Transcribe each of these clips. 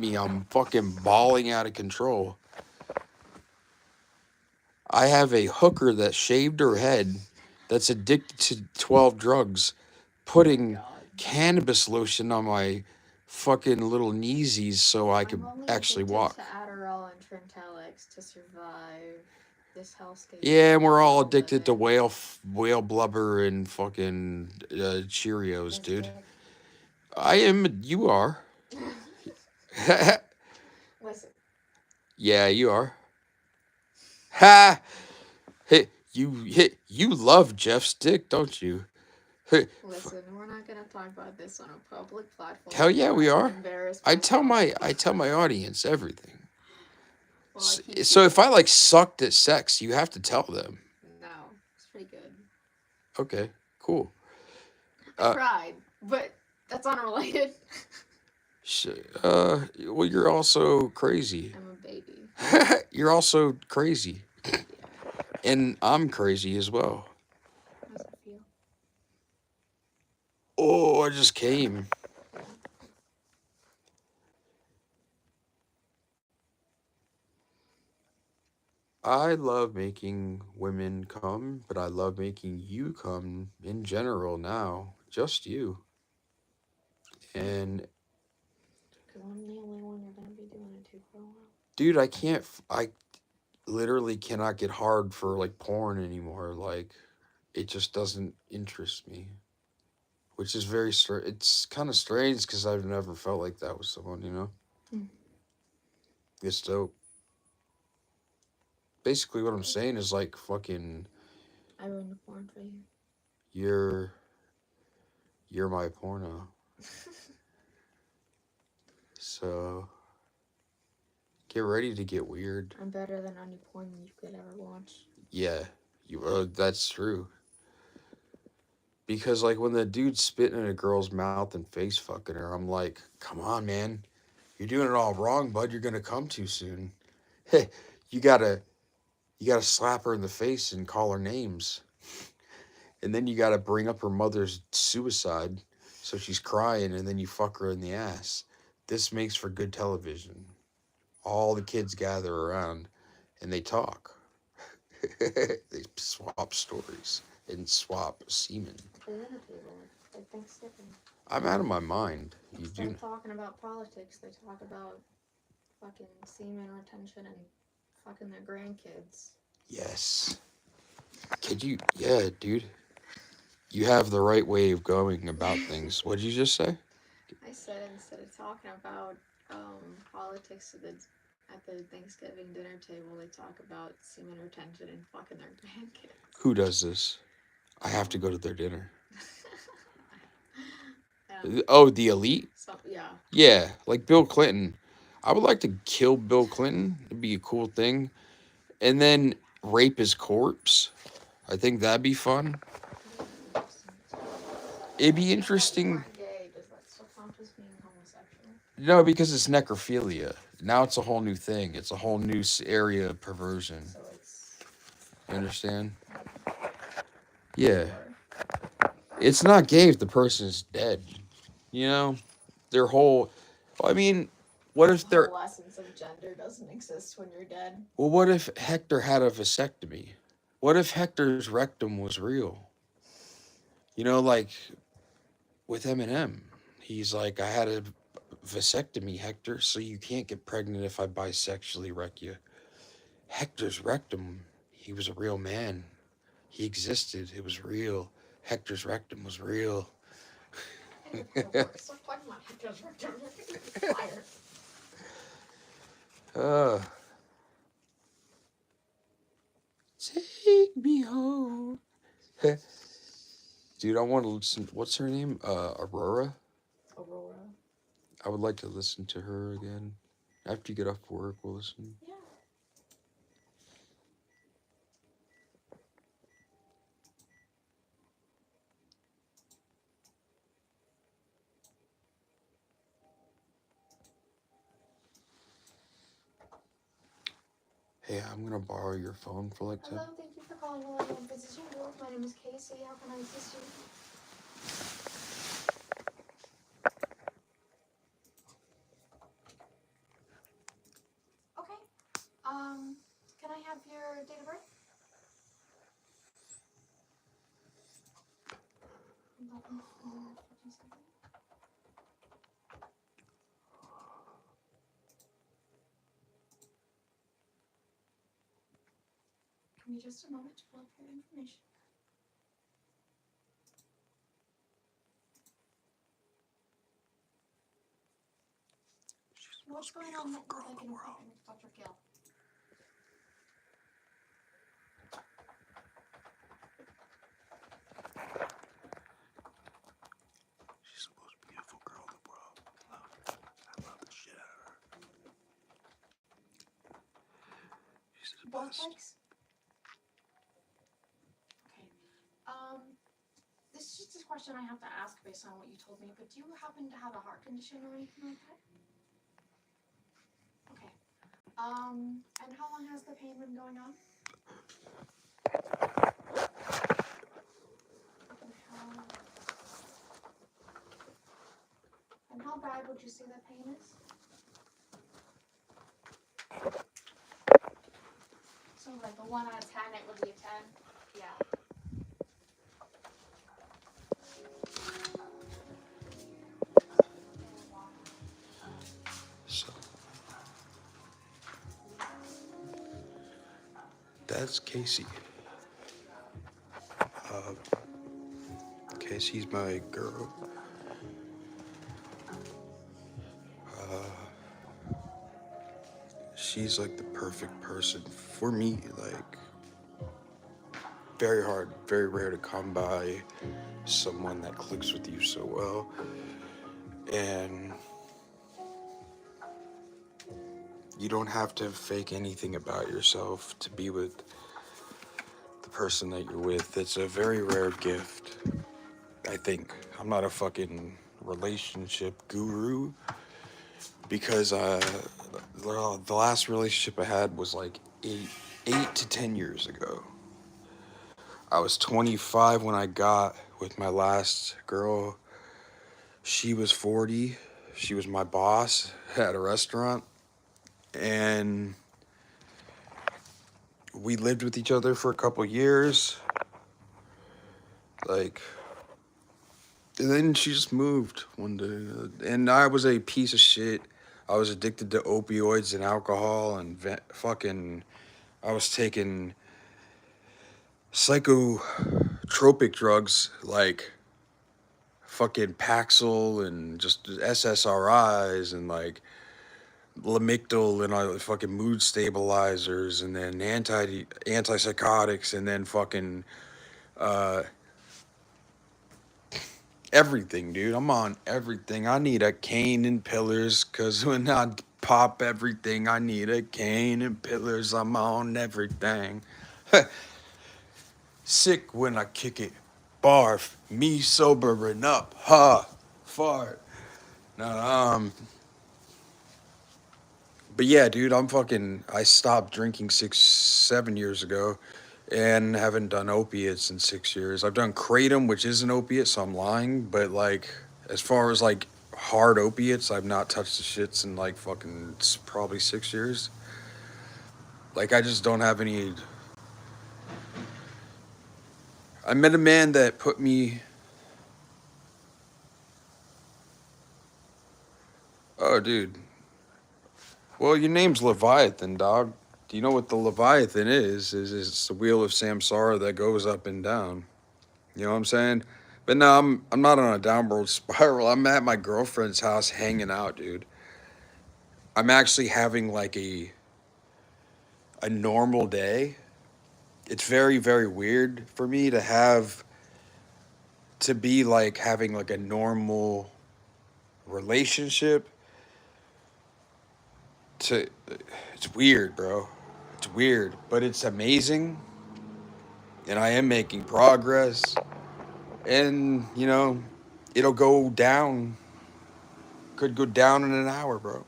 me, I'm fucking bawling out of control. I have a hooker that shaved her head that's addicted to 12 drugs, putting cannabis lotion on my fucking little kneesies so I could actually walk. I'm only addicted to Adderall and Trintellix to survive this hellscape. Yeah, and we're all addicted to whale blubber and fucking Cheerios, dude. I am. You are. Listen. Yeah, you are. Ha! Hey, you love Jeff's dick, don't you? Listen, we're not gonna talk about this on a public platform. Hell yeah, we are. Embarrass I tell myself. my audience everything. Well, So if I like sucked at sex, you have to tell them. No, it's pretty good. Okay, cool. I tried, but that's unrelated. Well, you're also crazy. I'm a baby. You're also crazy. And I'm crazy as well. How does it feel? Oh, I just came. I love making women come, but I love making you come in general now. Just you. And Because I'm the only one you're gonna be doing it to for a while. dude, I literally cannot get hard for like porn anymore. Like, it just doesn't interest me. Which is very strange. It's kind of strange because I've never felt like that with someone, you know? Mm. It's dope. Basically, what I'm saying is like fucking. I ruined the porn for you. You're my porno. So get ready to get weird. I'm better than any porn you could ever watch. Yeah, that's true. Because like when the dude's spitting in a girl's mouth and face fucking her, I'm like, come on, man, you're doing it all wrong, bud. You're gonna come too soon. Hey, you gotta slap her in the face and call her names. And then you gotta bring up her mother's suicide so she's crying, and then you fuck her in the ass. This makes for good television. All the kids gather around and they talk. They swap stories and swap semen. The dinner table, like Thanksgiving. I'm out of my mind. Instead of talking about politics, they talk about fucking semen retention and fucking their grandkids. Yes. Yeah, dude. You have the right way of going about things. What did you just say? I said instead of talking about politics at the Thanksgiving dinner table, they talk about semen retention and fucking their grandkids. Who does this? I have to go to their dinner. Oh, the elite? Yeah. Yeah, like Bill Clinton. I would like to kill Bill Clinton. It'd be a cool thing. And then rape his corpse. I think that'd be fun. It'd be interesting. Does that still count as being homosexual? No, because it's necrophilia. Now it's a whole new thing. It's a whole new area of perversion. So it's... You understand? Yeah. It's not gay if the person is dead. You know? Their whole... I mean, what if they're... The whole essence of gender doesn't exist when you're dead. Well, what if Hector had a vasectomy? What if Hector's rectum was real? You know, like with Eminem. He's like, I had a vasectomy, Hector, so you can't get pregnant if I bisexually wreck you. Hector's rectum, he was a real man. He existed. It was real. Hector's rectum was real. Take me home. Dude, I want to listen. What's her name? Aurora? Aurora. I would like to listen to her again. After you get off work, we'll listen. Yeah. Hey, I'm gonna borrow your phone for like 10. Hello, thank you for calling Millennium Physician Group. My name is Casey. How can I assist you? have your date of birth? 11/4/57. Give me just a moment to pull up your information. What's going on with like an appointment with Dr. Gill? She's the most beautiful girl in the world. I love the shit out of her. She's the Both best. legs? Okay. This is just a question I have to ask based on what you told me, but do you happen to have a heart condition or anything like that? Okay. And how long has the pain been going on? And how bad would you say that pain is? So like a 1 out of 10, it would be a 10? Yeah. So that's Casey. Casey's my girl. She's like the perfect person for me. Like, very hard, very rare to come by someone that clicks with you so well. And you don't have to fake anything about yourself to be with the person that you're with. It's a very rare gift, I think. I'm not a fucking relationship guru because the last relationship I had was like 8 to 10 years ago. I was 25 when I got with my last girl. She was 40. She was my boss at a restaurant. And we lived with each other for a couple years. Like, and then she just moved one day. And I was a piece of shit. I was addicted to opioids and alcohol and I was taking psychotropic drugs like fucking Paxil and just SSRIs and like Lamictal and fucking mood stabilizers and then antipsychotics and then fucking everything, dude. I'm on everything. I need a cane and pillars because when I pop everything, I need a cane and pillars. I'm on everything. Sick when I kick it. Barf. Me sobering up. Ha. Fart. No, but yeah, dude, I stopped drinking 7 years ago and haven't done opiates in 6 years. I've done kratom, which is an opiate, so I'm lying. But like, as far as like hard opiates, I've not touched the shits in like fucking probably 6 years. Like, I just don't have any. I met a man that put me. Oh, dude. Well, your name's Leviathan, dog. Do you know what the Leviathan is? It's the wheel of Samsara that goes up and down. You know what I'm saying? But no, I'm not on a downward spiral. I'm at my girlfriend's house hanging out, dude. I'm actually having like a normal day. It's very, very weird for me to be like having like a normal relationship. To It's weird, bro. It's weird, but it's amazing, and I am making progress. And it'll go down. Could go down in an hour, bro.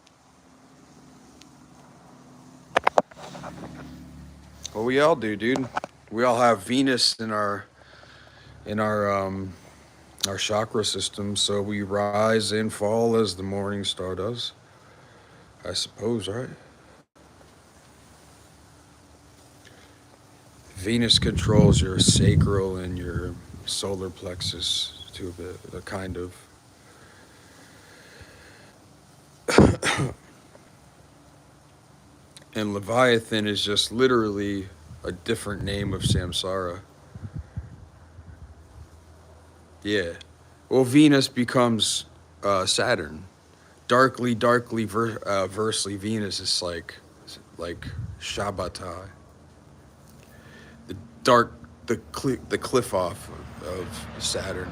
Well, we all do, dude. We all have Venus in our chakra system, so we rise and fall as the morning star does. I suppose, right? Venus controls your sacral and your solar plexus to a bit, a kind of. And Leviathan is just literally a different name of Samsara. Yeah. Well, Venus becomes Saturn. Versely Venus is like Shabbatai, the dark, the cliff off of Saturn,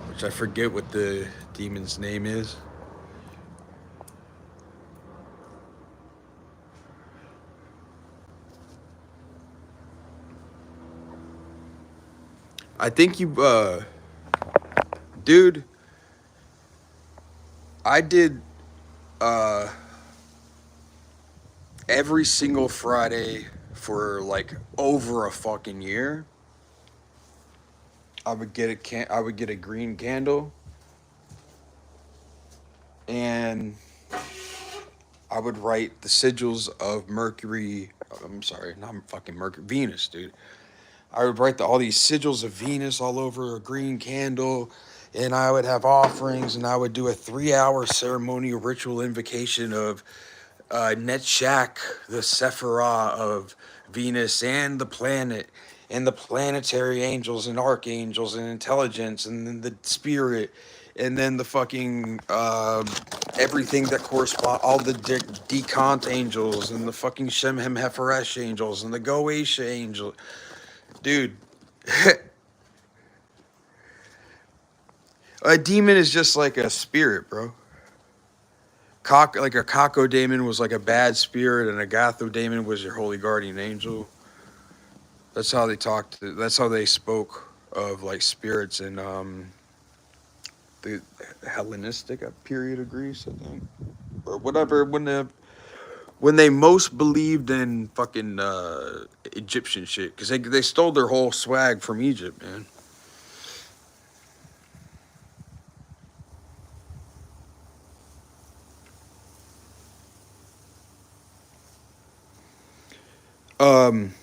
which I forget what the demon's name is. I think dude, I did uh, every single Friday for like over a fucking year. I would get a green candle, and I would write the sigils of Mercury. I'm sorry, not fucking Mercury, Venus, dude. I would write all these sigils of Venus all over a green candle, and I would have offerings, and I would do a 3 hour ceremonial ritual invocation of Netshak, the Sephirah of Venus and the planet, and the planetary angels and archangels and intelligence, and then the spirit, and then the fucking everything that correspond, all the decont angels, and the fucking Shemhem Heferesh angels, and the Goetia angel, dude. A demon is just like a spirit, bro. Like a Kako daemon was like a bad spirit, and a Gatho daemon was your holy guardian angel. That's how they talked. That's how they spoke of like spirits in the Hellenistic period of Greece, I think, or whatever. When they most believed in fucking Egyptian shit, because they stole their whole swag from Egypt, man. Um,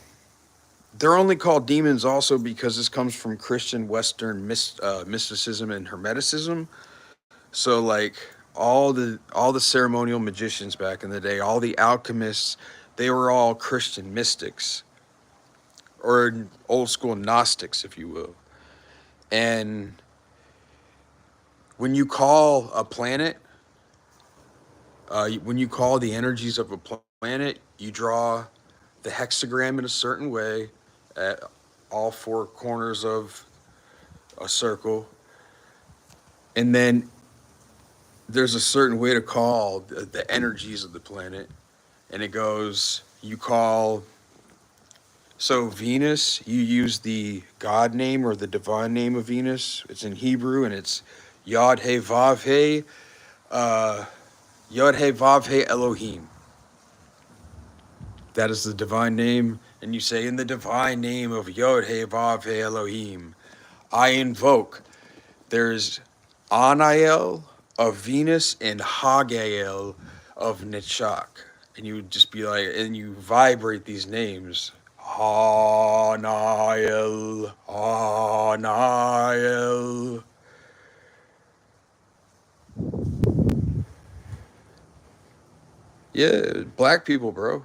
they're only called demons also because this comes from Christian Western mysticism and Hermeticism. So like all the ceremonial magicians back in the day, all the alchemists, they were all Christian mystics or old school Gnostics, if you will. And when you call a planet, when you call the energies of a planet, you draw the hexagram in a certain way at all four corners of a circle, and then there's a certain way to call the energies of the planet, and it goes, you call, so Venus, you use the god name or the divine name of Venus. It's in Hebrew, and it's Yod He Vav He, uh, Yod He Vav He Elohim. That is the divine name, and you say, in the divine name of Yod He Vav He Elohim, I invoke. There's Anael of Venus and Hagael of Nitshak. And you would just be like, and you vibrate these names. Anael, Anael. Yeah, black people, bro.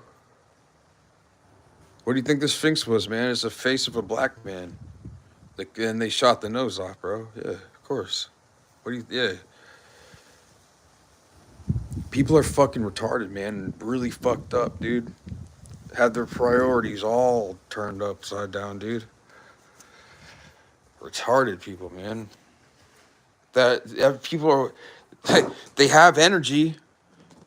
What do you think the Sphinx was, man? It's the face of a black man. And they shot the nose off, bro. Yeah, of course. What do you, yeah. People are fucking retarded, man. Really fucked up, dude. Had their priorities all turned upside down, dude. Retarded people, man. People are, they have energy.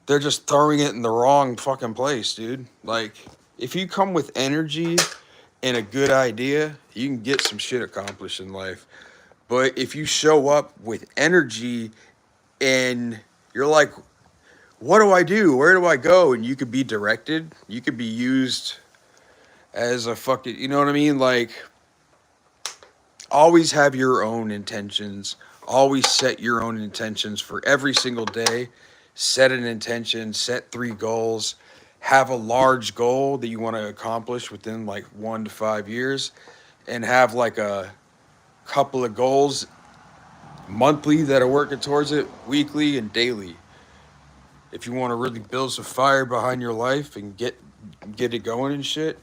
They're just throwing it in the wrong fucking place, dude. Like, if you come with energy and a good idea, you can get some shit accomplished in life. But if you show up with energy and you're like, what do I do? Where do I go? And you could be directed. You could be used as a fucking, you know what I mean? Like, always have your own intentions. Always set your own intentions for every single day. Set an intention, set 3 goals, have a large goal that you want to accomplish within like 1 to 5 years, and have like a couple of goals monthly that are working towards it, weekly and daily. If you want to really build some fire behind your life and get it going and shit,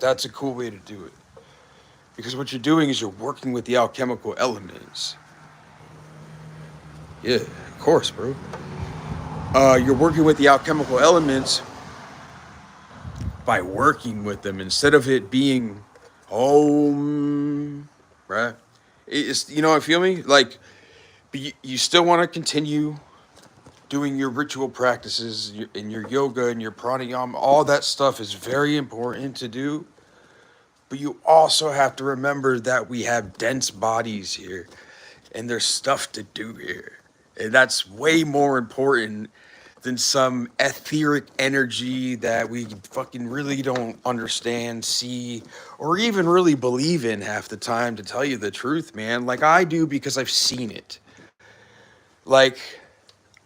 that's a cool way to do it. Because what you're doing is you're working with the alchemical elements. Yeah, of course, bro. You're working with the alchemical elements by working with them instead of it being home, right? It's, you know, I feel me? Like, but you still want to continue doing your ritual practices and your yoga and your pranayama. All that stuff is very important to do. But you also have to remember that we have dense bodies here and there's stuff to do here. And that's way more important than some etheric energy that we fucking really don't understand, see, or even really believe in half the time, to tell you the truth, man. Like I do because I've seen it. Like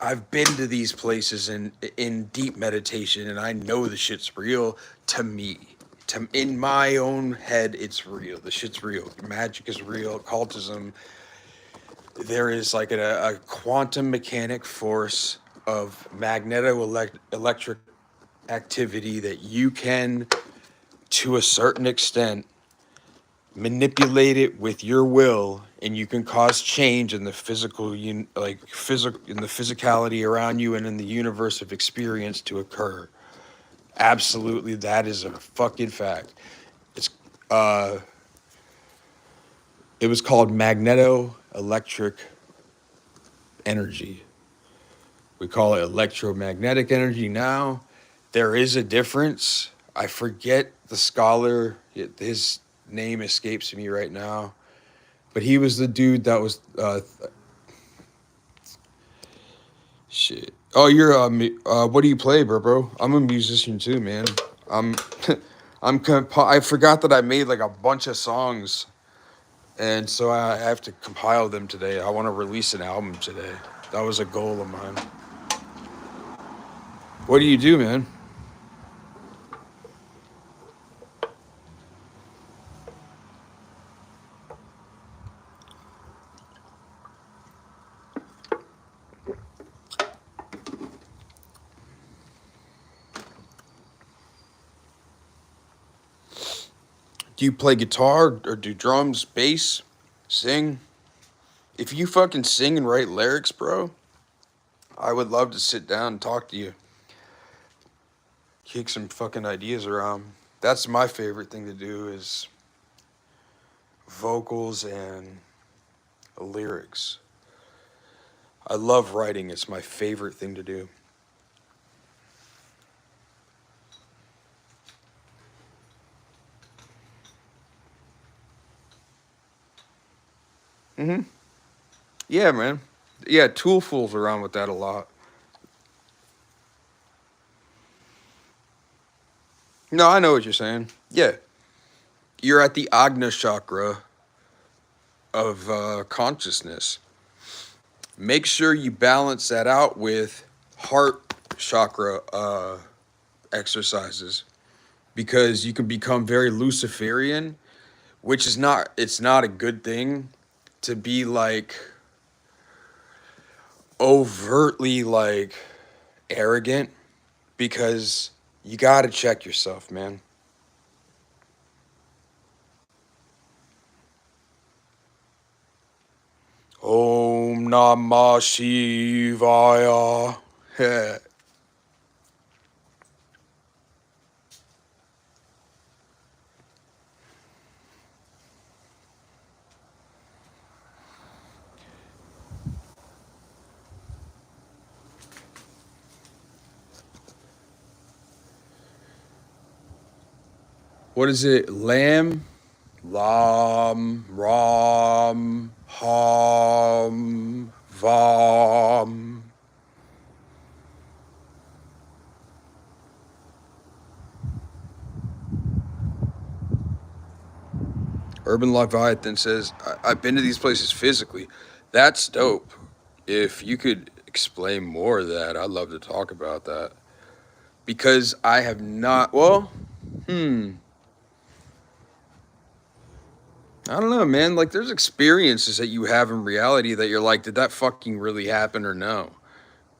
I've been to these places in deep meditation and I know the shit's real to me. In my own head, it's real. The shit's real. Magic is real. Occultism, there is like a quantum mechanic force of electric activity that you can, to a certain extent, manipulate it with your will, and you can cause change in the in the physicality around you and in the universe of experience to occur. Absolutely, that is a fucking fact. It's uh it was called magneto-electric energy. We call it electromagnetic energy now. There is a difference. I forget the scholar, his name escapes me right now, but he was the dude that was shit. Oh, you're what do you play, bro? I'm a musician too, man. I'm I forgot that I made like a bunch of songs, and so I have to compile them today. I want to release an album today. That was a goal of mine. What do you do, man? Do you play guitar or do drums, bass, sing? If you fucking sing and write lyrics, bro, I would love to sit down and talk to you. Kick some fucking ideas around. That's my favorite thing to do is vocals and lyrics. I love writing. It's my favorite thing to do. Mm-hmm. Yeah, man. Yeah, Tool fools around with that a lot. No, I know what you're saying. Yeah. You're at the Agna chakra of consciousness. Make sure you balance that out with heart chakra exercises, because you can become very Luciferian, which is not, it's not a good thing to be like overtly like arrogant, because you got to check yourself, man. Om Namah Shivaya. What is it? Lamb? Lam, Ram, Ham, Vam. Urban Leviathan says, I've been to these places physically. That's dope. If you could explain more of that, I'd love to talk about that. because I have not. Well, hmm. I don't know, man. Like, there's experiences that you have in reality that you're like, did that fucking really happen or no?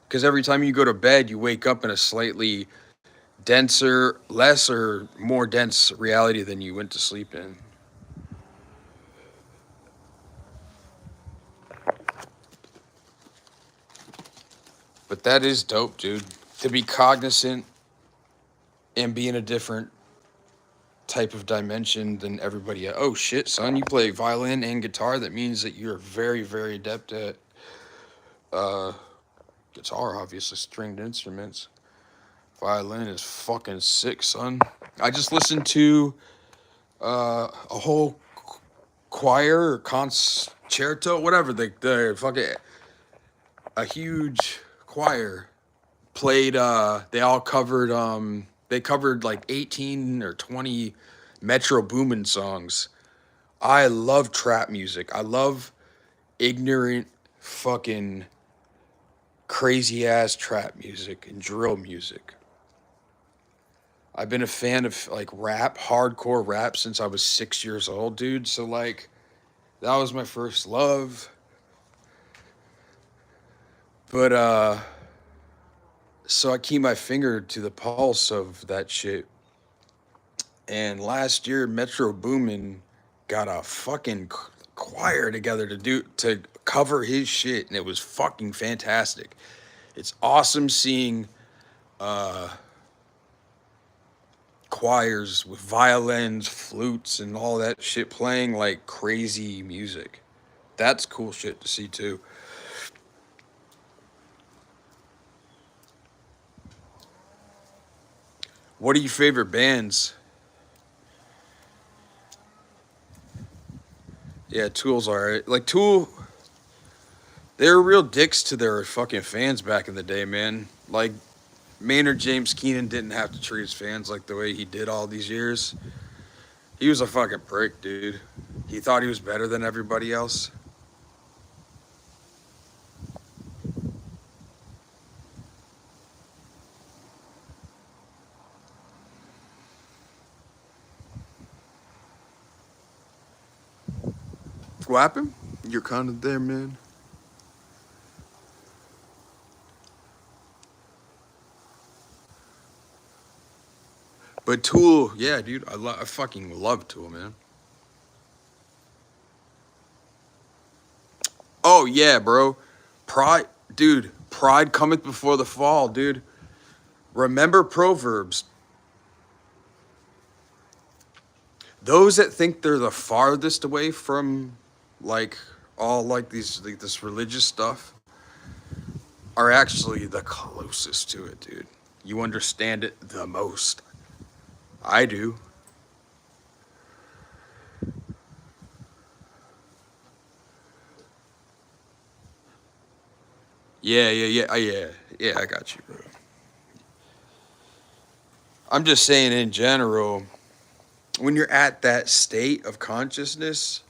Because every time you go to bed, you wake up in a slightly denser, less or more dense reality than you went to sleep in. But that is dope, dude. To be cognizant and be in a different type of dimension than everybody else. Oh shit, son, you play violin and guitar. That means that you're very, very adept at uh, guitar, obviously, stringed instruments. Violin is fucking sick, son. I just listened to a whole choir or concerto, whatever the fucking a huge choir played. They all covered. They covered like 18 or 20 Metro Boomin songs. I love trap music. I love ignorant, fucking crazy ass trap music and drill music. I've been a fan of like rap, hardcore rap since I was 6 years old, dude. So like that was my first love. But so I keep my finger to the pulse of that shit. And last year, Metro Boomin got a fucking choir together to cover his shit, and it was fucking fantastic. It's awesome seeing choirs with violins, flutes, and all that shit playing like crazy music. That's cool shit to see too. What are your favorite bands? Yeah, Tool's alright. Like Tool, they were real dicks to their fucking fans back in the day, man. Like Maynard James Keenan didn't have to treat his fans like the way he did all these years. He was a fucking prick, dude. He thought he was better than everybody else. What happened? You're kind of there, man. But Tool, yeah, dude, I fucking love Tool, man. Oh yeah, bro. Pride, dude. Pride cometh before the fall, dude. Remember Proverbs. Those that think they're the farthest away from like all like these like this religious stuff are actually the closest to it, dude. You understand it the most. I do. Yeah. I got you, bro. I'm just saying in general, when you're at that state of consciousness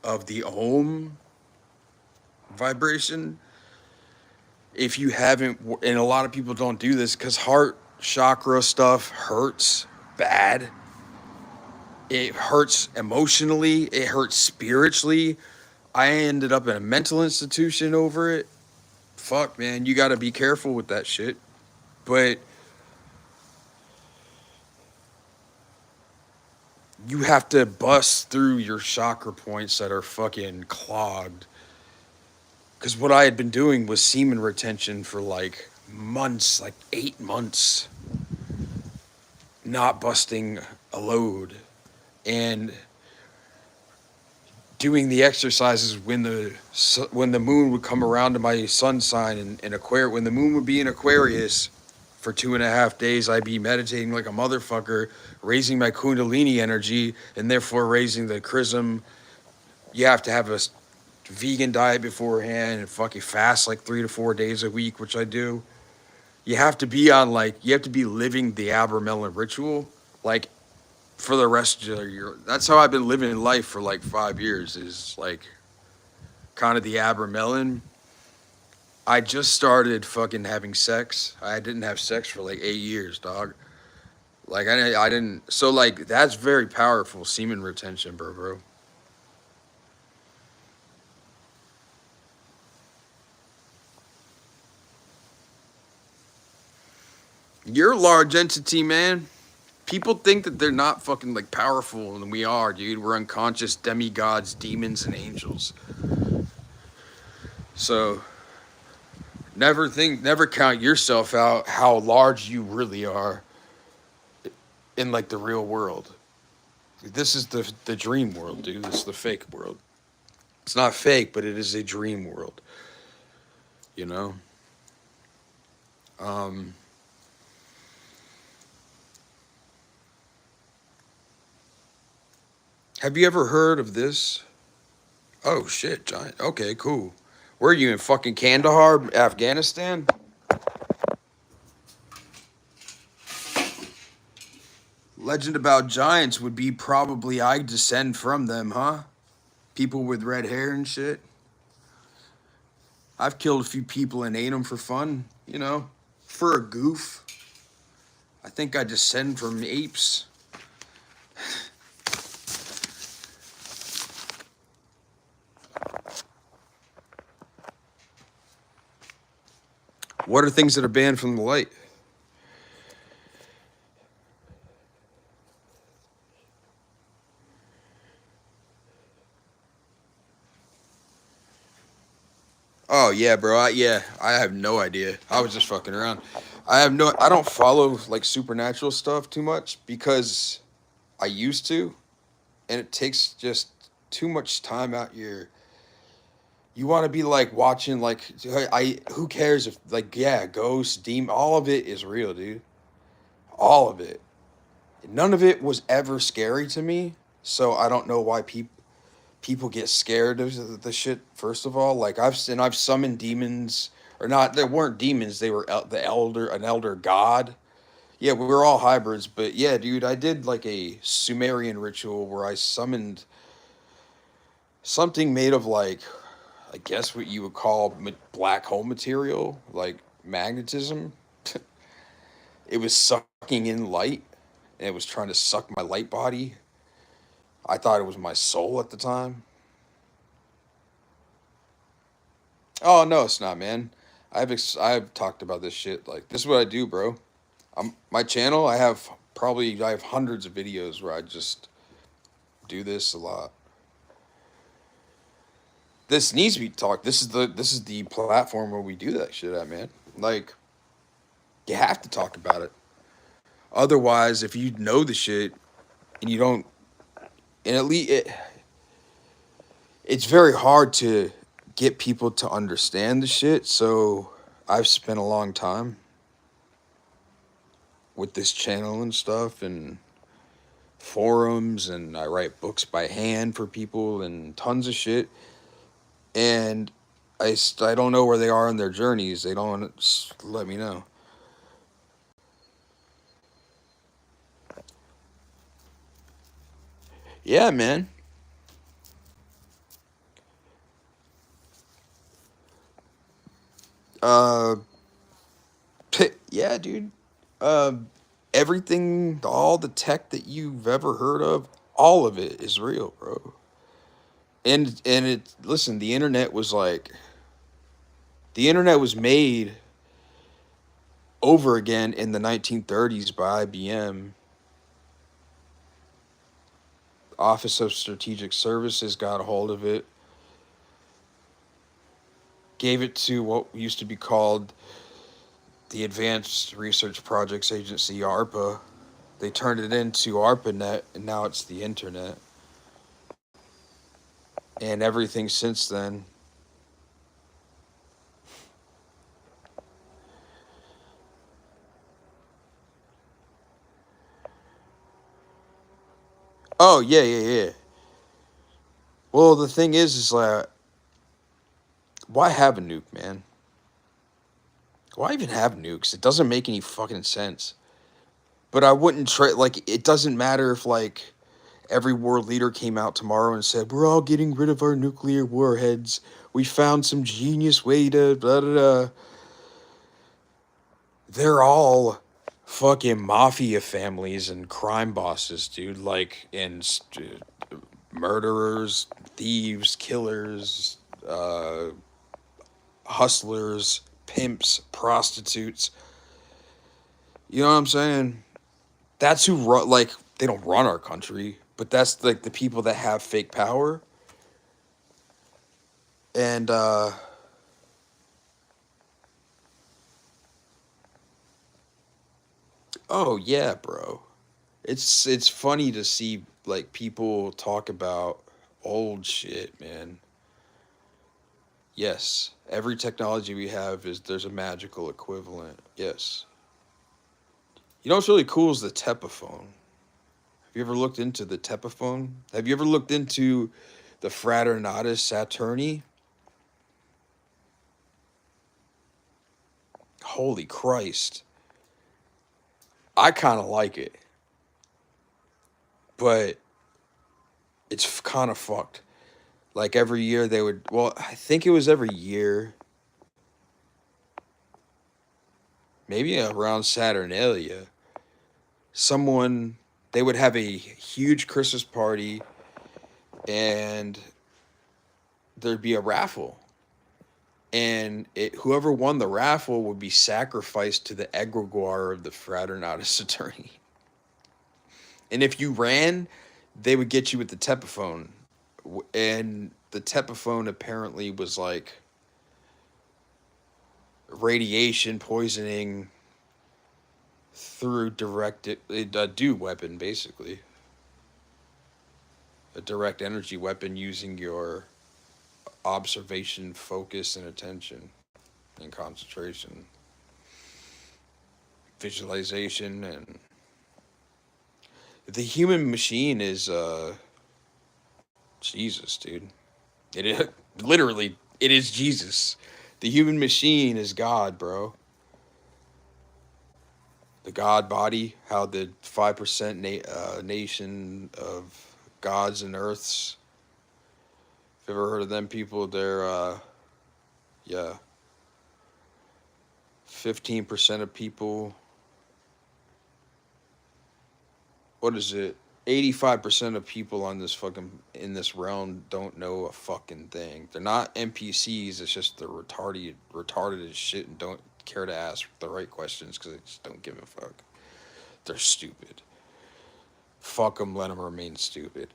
of the Om vibration, if you haven't, and a lot of people don't do this because heart chakra stuff hurts bad. It hurts emotionally. It hurts spiritually. I ended up in a mental institution over it. Fuck, man, you got to be careful with that shit. But you have to bust through your chakra points that are fucking clogged. Because what I had been doing was semen retention for like months, like 8 months, not busting a load. And doing the exercises when the moon would come around to my sun sign in Aquarius. When the moon would be in Aquarius for 2.5 days, I'd be meditating like a motherfucker, raising my Kundalini energy, and therefore raising the chrism. You have to have a vegan diet beforehand and fucking fast like 3 to 4 days a week, which I do. You have to be on like you have to be living the Abramelin ritual like for the rest of your. That's how I've been living life for like 5 years. Is like kind of the Abramelin. I just started fucking having sex. I didn't have sex for like 8 years, dog. Like I didn't. So like that's very powerful semen retention, bro. You're a large entity, man. People think that they're not fucking like powerful, and we are, dude. We're unconscious demigods, demons, and angels. So never count yourself out how large you really are in like the real world. This is the dream world, dude. This is the fake world. It's not fake, but it is a dream world. You know. Um, have you ever heard of this? Oh shit, giant. Okay, cool. Where are you in fucking Kandahar, Afghanistan? Legend about giants would be probably I descend from them, huh? People with red hair and shit. I've killed a few people and ate them for fun, for a goof. I think I descend from apes. What are things that are banned from the light? Oh yeah, bro. I have no idea. I was just fucking around. I don't follow like supernatural stuff too much because I used to, and it takes just too much time out your. You want to be like watching like I who cares if like yeah, ghosts, demon, all of it is real, dude. All of it. None of it was ever scary to me, so I don't know why people get scared of the shit. First of all, like I've summoned demons, or not. They weren't demons. They were an elder god. Yeah, we were all hybrids, but yeah, dude, I did like a Sumerian ritual where I summoned something made of like, I guess what you would call black hole material, like magnetism. It was sucking in light, and it was trying to suck my light body. I thought it was my soul at the time. Oh no, it's not, man. I've talked about this shit. Like this is what I do, bro. My channel. I have hundreds of videos where I just do this a lot. This needs to be talked. This is the platform where we do that shit at, man. Like you have to talk about it. Otherwise, if you know the shit and you don't, and at least it's very hard to get people to understand the shit. So I've spent a long time with this channel and stuff, and forums, and I write books by hand for people and tons of shit. And I don't know where they are in their journeys. They don't let me know. Yeah, man. Uh, yeah, dude. Uh, everything, all the tech that you've ever heard of, all of it is real, bro. And it listen, the internet was made over again in the 1930s by IBM. Office of Strategic Services got a hold of it, gave it to what used to be called the Advanced Research Projects Agency, ARPA. They turned it into ARPANET, and now it's the internet. And everything since then. Oh yeah, yeah, yeah. Well, the thing is like, why have a nuke, man? Why even have nukes? It doesn't make any fucking sense. But I wouldn't trade. Like, it doesn't matter if like every world leader came out tomorrow and said, "We're all getting rid of our nuclear warheads. We found some genius way to blah blah blah." They're all fucking mafia families and crime bosses, dude. Like, and murderers, thieves, killers, uh, hustlers, pimps, prostitutes. You know what I'm saying? That's who run. Like, they don't run our country, but that's like the people that have fake power. And oh yeah, bro. It's funny to see like people talk about old shit, man. Yes, every technology we have is there's a magical equivalent. Yes. You know what's really cool is the Tepaphone. Have you ever looked into the Tepaphone? Have you ever looked into the Fraternatus Saturni? Holy Christ. I kind of like it, but it's kind of fucked. Like every year they would, well, I think it was every year, maybe around Saturnalia, someone, they would have a huge Christmas party and there'd be a raffle. And whoever won the raffle would be sacrificed to the egregore of the Fraternatus Attorney. And if you ran, they would get you with the Tepaphone. And the Tepaphone apparently was like radiation poisoning through a dew weapon, basically. A direct energy weapon using your observation, focus, and attention and concentration, visualization, and the human machine is Jesus, dude. It is literally it is Jesus. The human machine is God, bro. The God body, how the 5% nation of gods and earths. If you've ever heard of them people, they're yeah, 15% of people. What is it? 85% of people on this fucking in this realm don't know a fucking thing. They're not NPCs. It's just they're retarded as shit, and don't care to ask the right questions because they just don't give a fuck. They're stupid. Fuck them. Let them remain stupid.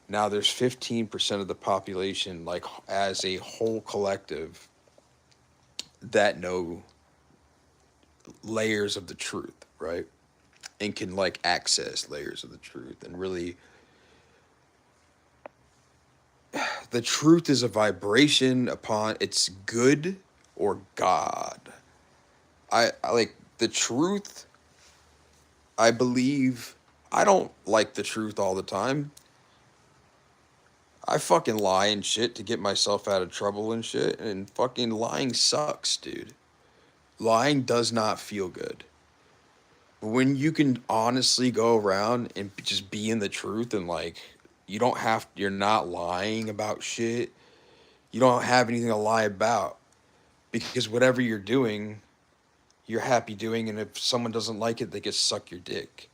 Now there's 15% of the population, like as a whole collective, that know layers of the truth, right? And can like access layers of the truth and really the truth is a vibration upon it's good or God. I like the truth. I believe I don't like the truth all the time. I fucking lie and shit to get myself out of trouble and shit, and fucking lying sucks, dude. Lying does not feel good. But when you can honestly go around and just be in the truth and like you don't have you're not lying about shit. You don't have anything to lie about because whatever you're doing, you're happy doing, and if someone doesn't like it, they can suck your dick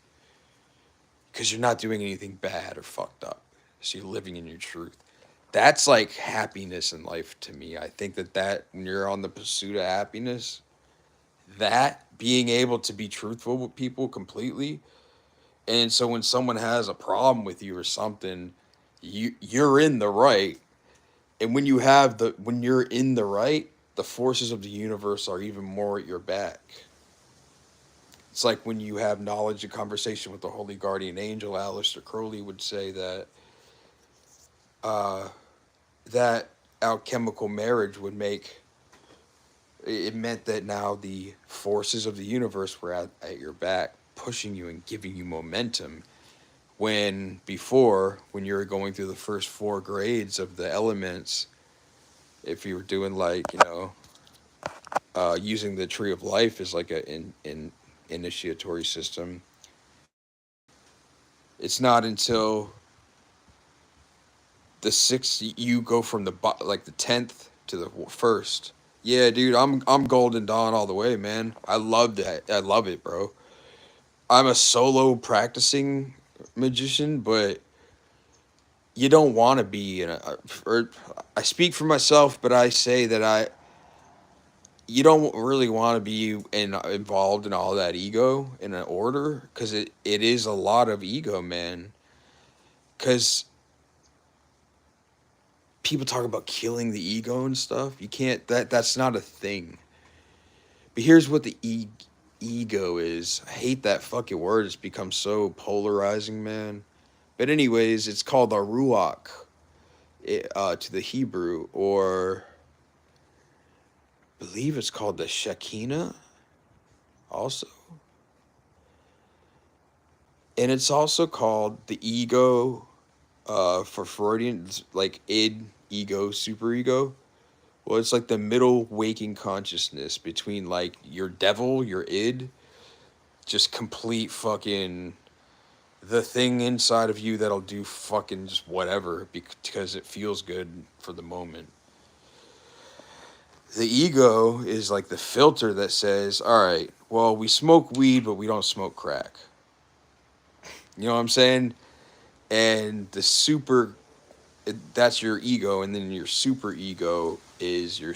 because you're not doing anything bad or fucked up. So you're living in your truth. That's like happiness in life to me. I think that when you're on the pursuit of happiness, that being able to be truthful with people completely, and so when someone has a problem with you or something, you're in the right. And when you're in the right, the forces of the universe are even more at your back. It's like when you have knowledge and conversation with the holy guardian angel, Aleister Crowley would say that uh, that alchemical marriage would make it meant that now the forces of the universe were at your back, pushing you and giving you momentum. When before, when you were going through the first four grades of the elements, if you were doing like, using the tree of life as like a initiatory system, it's not until the sixth, you go from like the 10th to the first. Yeah, dude, I'm Golden Dawn all the way, man. I love that. I love it, bro. I'm a solo practicing magician, but you don't want to be in a. Or I speak for myself, but I say that you don't really want to be involved in all that ego in an order, because it is a lot of ego, man. Because people talk about killing the ego and stuff. You can't. That's not a thing. But here's what the ego is. I hate that fucking word. It's become so polarizing, man. But anyways, it's called the ruach, to the Hebrew, or I believe it's called the Shekinah also. And it's also called the ego, for Freudians, like id, ego, superego. Well, it's like the middle waking consciousness between like your devil, your id, just complete fucking the thing inside of you that'll do fucking just whatever because it feels good for the moment. The ego is like the filter that says, all right, well, we smoke weed, but we don't smoke crack. You know what I'm saying? And the super, that's your ego. And then your super ego is your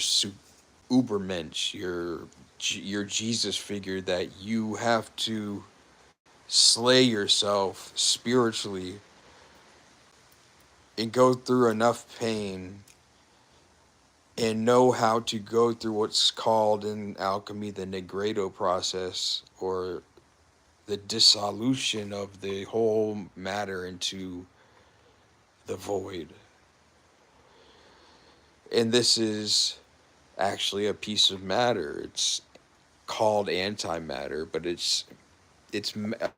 ubermensch, your Jesus figure that you have to slay yourself spiritually and go through enough pain and know how to go through what's called in alchemy the negredo process, or the dissolution of the whole matter into the void. And this is actually a piece of matter. It's called antimatter, but it's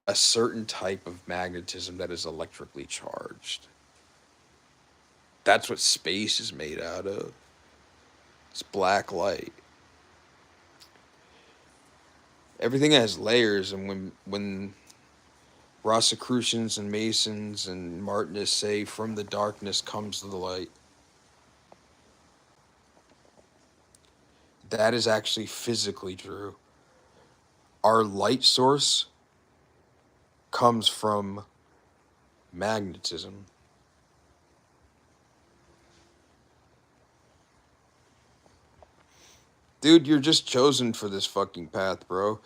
a certain type of magnetism that is electrically charged. That's what space is made out of. It's black light. Everything has layers, and when Rosicrucians and Masons and Martinists say, "From the darkness comes the light," that is actually physically true. Our light source comes from magnetism. Dude, you're just chosen for this fucking path, bro.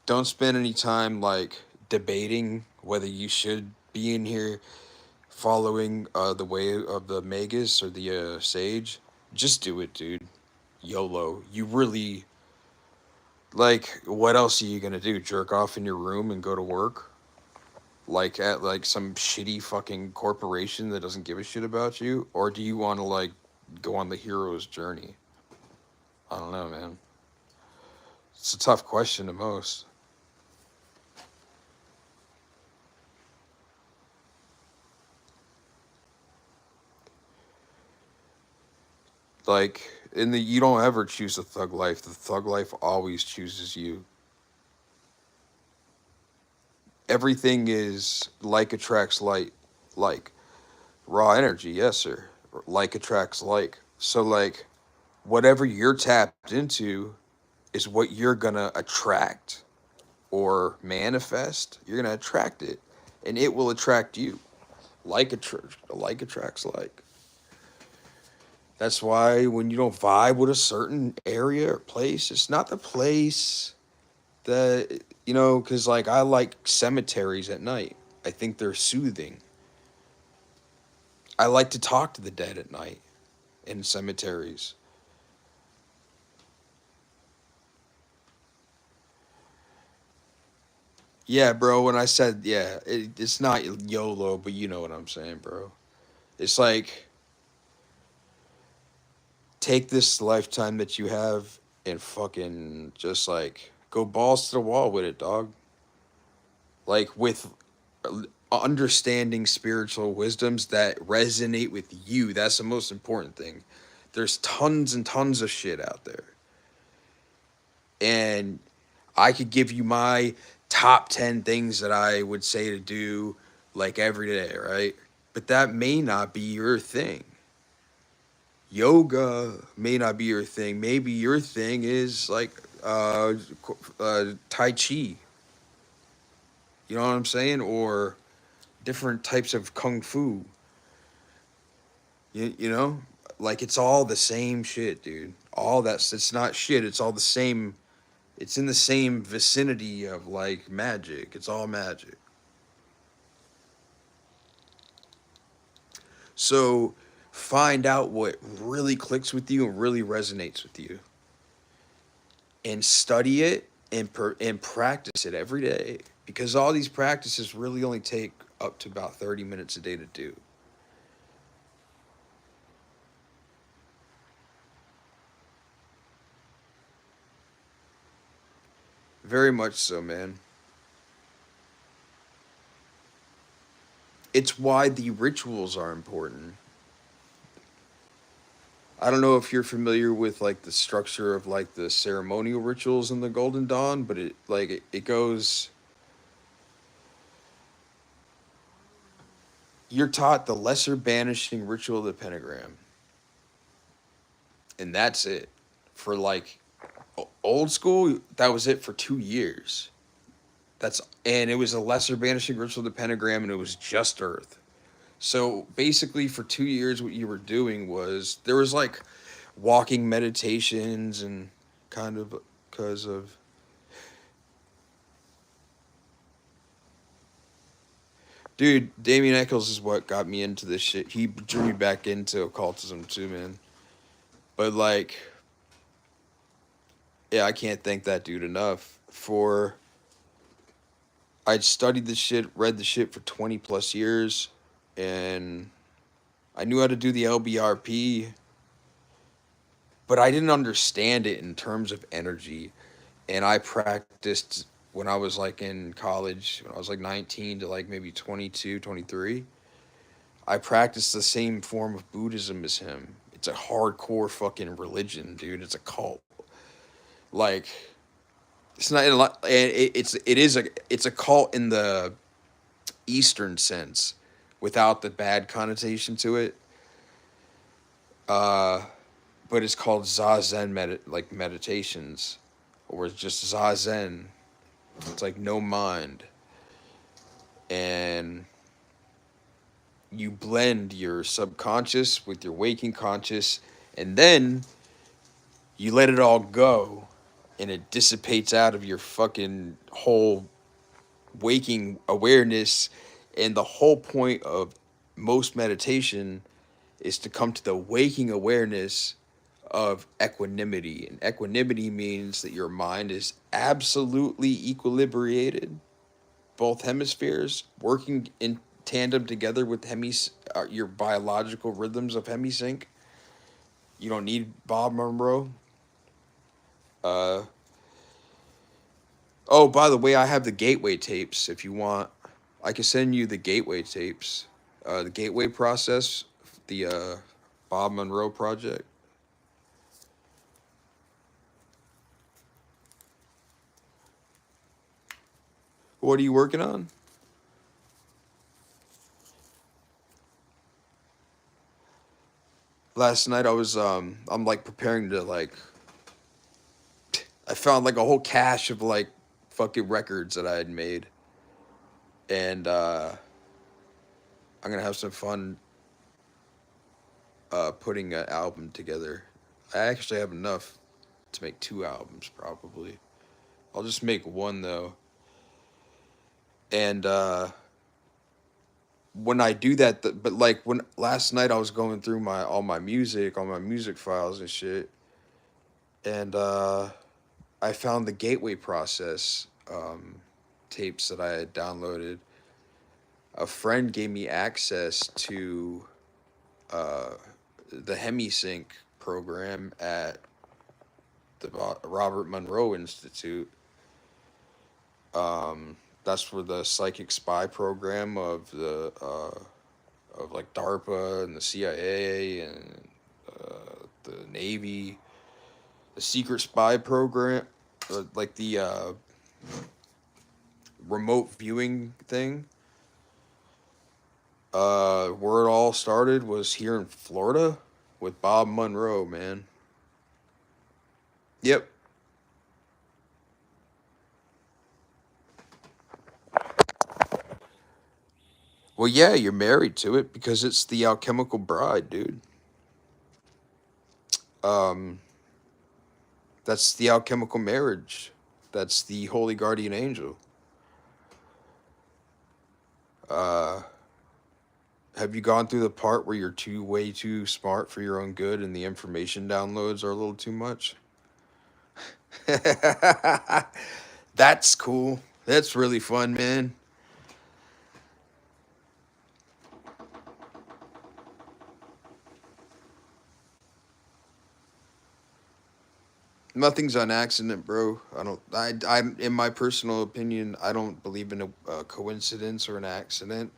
Don't spend any time like debating whether you should be in here following the way of the magus or the sage. Just do it, dude. YOLO. You really, like, what else are you gonna do? Jerk off in your room and go to work? Like at like some shitty fucking corporation that doesn't give a shit about you? Or do you want to like go on the hero's journey? I don't know, man. It's a tough question to most. Like, you don't ever choose a thug life. The thug life always chooses you. Everything is like attracts like raw energy, yes sir. Like attracts like. So like whatever you're tapped into is what you're gonna attract or manifest. You're gonna attract it, and it will attract you. Like attracts like. That's why when you don't vibe with a certain area or place, it's not the place that, because like I like cemeteries at night. I think they're soothing. I like to talk to the dead at night in cemeteries. Yeah, bro. When I said yeah, it's not YOLO, but you know what I'm saying, bro. It's like take this lifetime that you have and fucking just like go balls to the wall with it, dog. Like with understanding spiritual wisdoms that resonate with you. That's the most important thing. There's tons and tons of shit out there. And I could give you my top 10 things that I would say to do like every day, right? But that may not be your thing. Yoga may not be your thing. Maybe your thing is like Tai Chi. You know what I'm saying? Or different types of Kung Fu. You know? Like it's all the same shit, dude. All that's it's not shit. It's all the same. It's in the same vicinity of like magic. It's all magic. So find out what really clicks with you and really resonates with you, and study it and practice it every day, because all these practices really only take up to about 30 minutes a day to do. Very much so, man. It's why the rituals are important. I don't know if you're familiar with like the structure of like the ceremonial rituals in the Golden Dawn, but it goes, you're taught the lesser banishing ritual of the pentagram, and that's it. For like old school, that was it for 2 years. That's and it was a lesser banishing ritual of the pentagram, and it was just Earth. So basically, for 2 years, what you were doing was there was like walking meditations and kind of because of, dude, Damien Eccles is what got me into this shit. He drew me back into occultism too, man. But like, yeah, I can't thank that dude enough for. I'd studied the shit, read the shit for 20 plus years, and I knew how to do the LBRP, but I didn't understand it in terms of energy. And I practiced when I was like in college, when I was like 19 to like maybe 22, 23. I practiced the same form of Buddhism as him. It's a hardcore fucking religion, dude. It's a cult. Like it's not a lot, and it's a cult in the Eastern sense, without the bad connotation to it. Uh, but it's called Zazen like meditations, or it's just Zazen. It's like no mind, and you blend your subconscious with your waking conscious, and then you let it all go, and it dissipates out of your fucking whole waking awareness. And the whole point of most meditation is to come to the waking awareness of equanimity. And equanimity means that your mind is absolutely equilibrated, both hemispheres working in tandem together with your biological rhythms of hemisync. You don't need Bob Monroe. Uh, oh, by the way, I have the Gateway tapes. If you want, I can send you the Gateway tapes. The Gateway process, the Bob Monroe project. What are you working on? Last night I'm like preparing to like, I found like a whole cache of like fucking records that I had made, and I'm gonna have some fun putting an album together. I actually have enough to make 2 albums probably. I'll just make one though. And when I do that, but like when last night I was going through my all my music files and shit, and I found the Gateway process tapes that I had downloaded. A friend gave me access to uh, the HemiSync program at the Robert Monroe Institute. That's for the psychic spy program of like DARPA and the CIA and the Navy, the secret spy program, like the remote viewing thing. Where it all started was here in Florida with Bob Monroe, man. Yep. Well, yeah, you're married to it because it's the alchemical bride, dude. Um, that's the alchemical marriage. That's the holy guardian angel. Uh, have you gone through the part where you're way too smart for your own good and the information downloads are a little too much? That's cool. That's really fun, man. Nothing's on accident, bro. I don't. I'm in my personal opinion. I don't believe in a coincidence or an accident.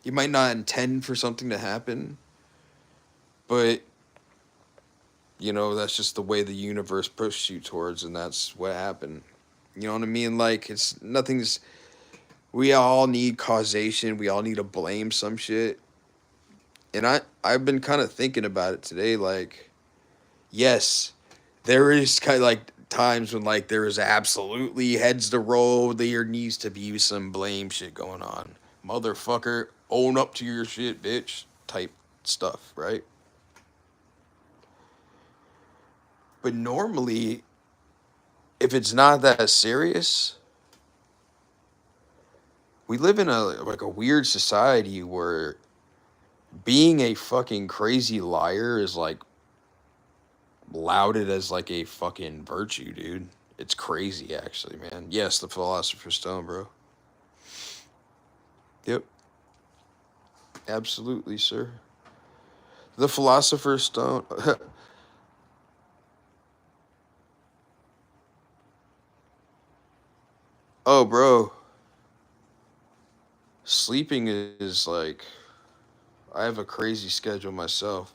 You might not intend for something to happen, but that's just the way the universe pushed you towards, and that's what happened. You know what I mean? Like it's nothing's. We all need causation. We all need to blame some shit. And I've been kind of thinking about it today. Like, yes, there is kind of like times when like there is absolutely heads to roll. There needs to be some blame shit going on. Motherfucker, own up to your shit, bitch. Type stuff, right? But normally, if it's not that serious, we live in a weird society where being a fucking crazy liar is like lauded as like a fucking virtue, dude. It's crazy, actually, man. Yes, the Philosopher's Stone, bro. Yep, absolutely, sir. The Philosopher's Stone. Oh, bro. Sleeping is like. I have a crazy schedule myself.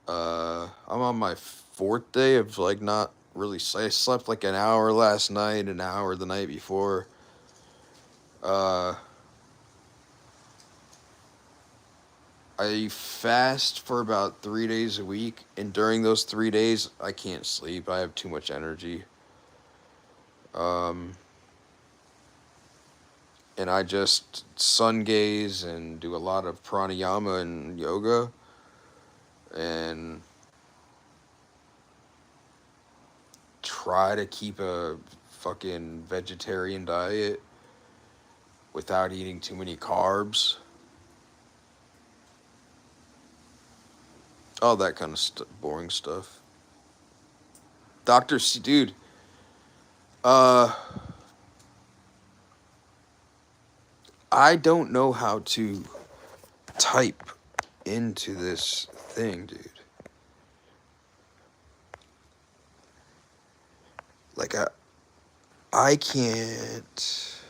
I'm on my fourth day of like not really. I slept like an hour last night, an hour the night before. Uh, I fast for about 3 days a week, and during those 3 days, I can't sleep. I have too much energy. Um, and I just sun gaze and do a lot of pranayama and yoga, and try to keep a fucking vegetarian diet without eating too many carbs. All that kind of boring stuff. Doctor C, dude. Uh, I don't know how to type into this thing, dude. Like I can't.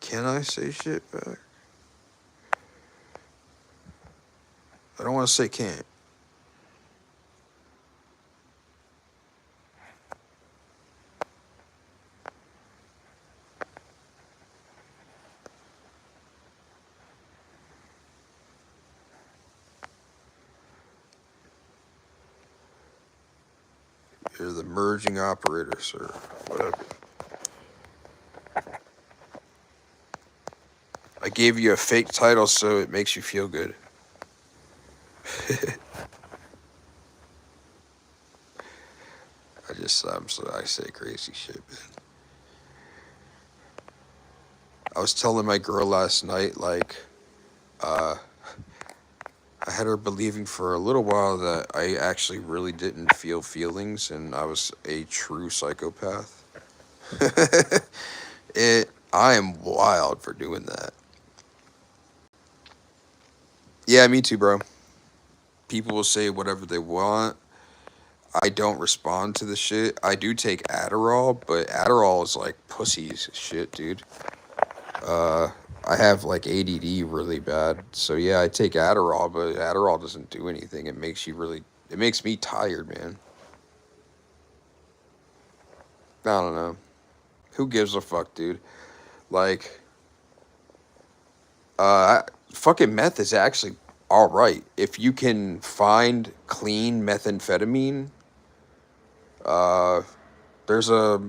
Can I say shit back? I don't want to say can't. You're the merging operator, sir. Whatever. I gave you a fake title so it makes you feel good. I say crazy shit, man. I was telling my girl last night, like, uh, I had her believing for a little while that I actually really didn't feel feelings and I was a true psychopath. I am wild for doing that. Yeah, me too, bro. People will say whatever they want. I don't respond to the shit. I do take Adderall, but Adderall is like pussy's shit, dude. Uh, I have like ADD really bad, so yeah, I take Adderall, but Adderall doesn't do anything. It makes me tired, man. I don't know. Who gives a fuck, dude? Like, Fucking meth is actually all right if you can find clean methamphetamine. Uh, there's a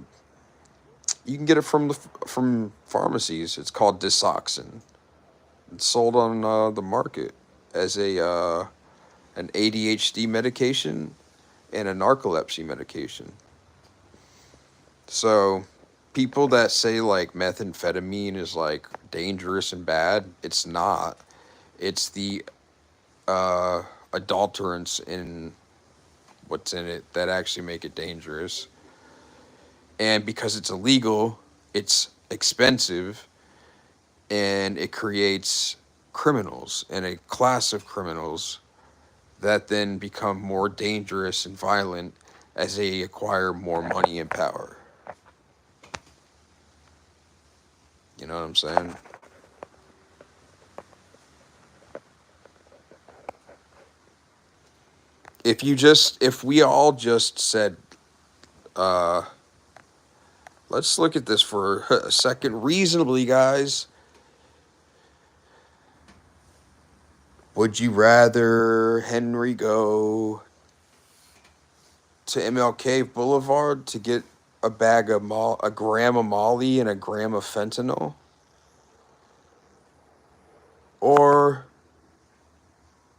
you can get it from pharmacies. It's called Disoxin. It's sold on the market as a an ADHD medication and a narcolepsy medication. So people that say like methamphetamine is like dangerous and bad, it's not. It's the uh, adulterants in what's in it that actually make it dangerous. And because it's illegal, it's expensive and it creates criminals and a class of criminals that then become more dangerous and violent as they acquire more money and power. You know what I'm saying? If we all just said, uh, let's look at this for a second reasonably, guys. Would you rather Henry go to MLK Boulevard to get a bag of a gram of Molly and a gram of fentanyl? Or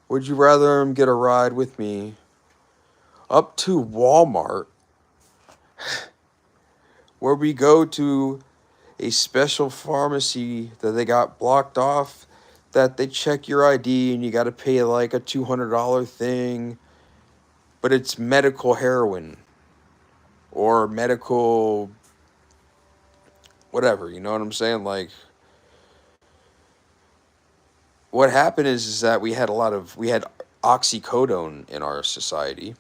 would you rather him get a ride with me up to Walmart where we go to a special pharmacy that they got blocked off that they check your ID and you got to pay like a $200 thing, but it's medical heroin or medical whatever, you know what I'm saying? Like what happened is that we had oxycodone in our society.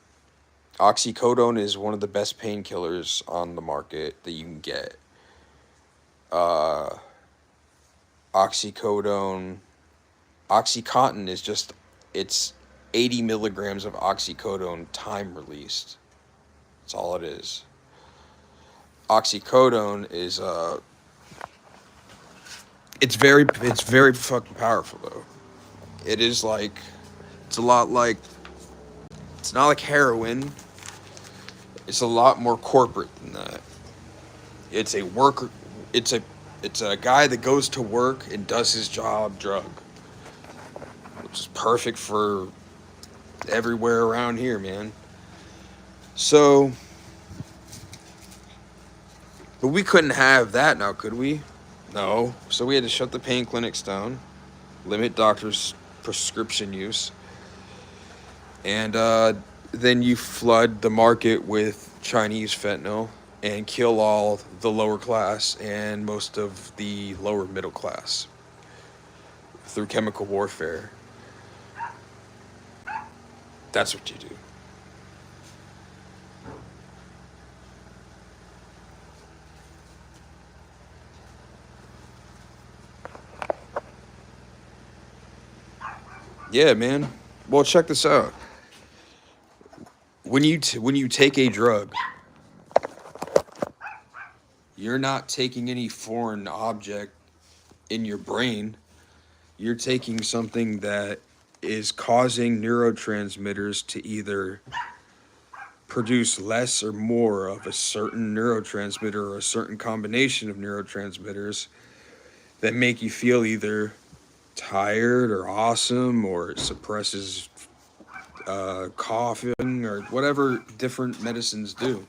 Oxycodone is one of the best painkillers on the market that you can get. Uh, oxycodone, oxycontin is just it's 80 milligrams of oxycodone time released. That's all it is. Oxycodone is it's very fucking powerful though. It is like it's a lot like it's not like heroin. It's a lot more corporate than that. It's a worker. It's a it's a guy that goes to work and does his job drug, which is perfect for everywhere around here, man. So, but we couldn't have that now, could we? No. So we had to shut the pain clinics down, limit doctors' prescription use, and then you flood the market with Chinese fentanyl and kill all the lower class and most of the lower middle class through chemical warfare. That's what you do. Yeah, man. Well, check this out. When you take a drug, you're not taking any foreign object in your brain. You're taking something that is causing neurotransmitters to either produce less or more of a certain neurotransmitter or a certain combination of neurotransmitters that make you feel either tired or awesome or it suppresses coughing or whatever different medicines do.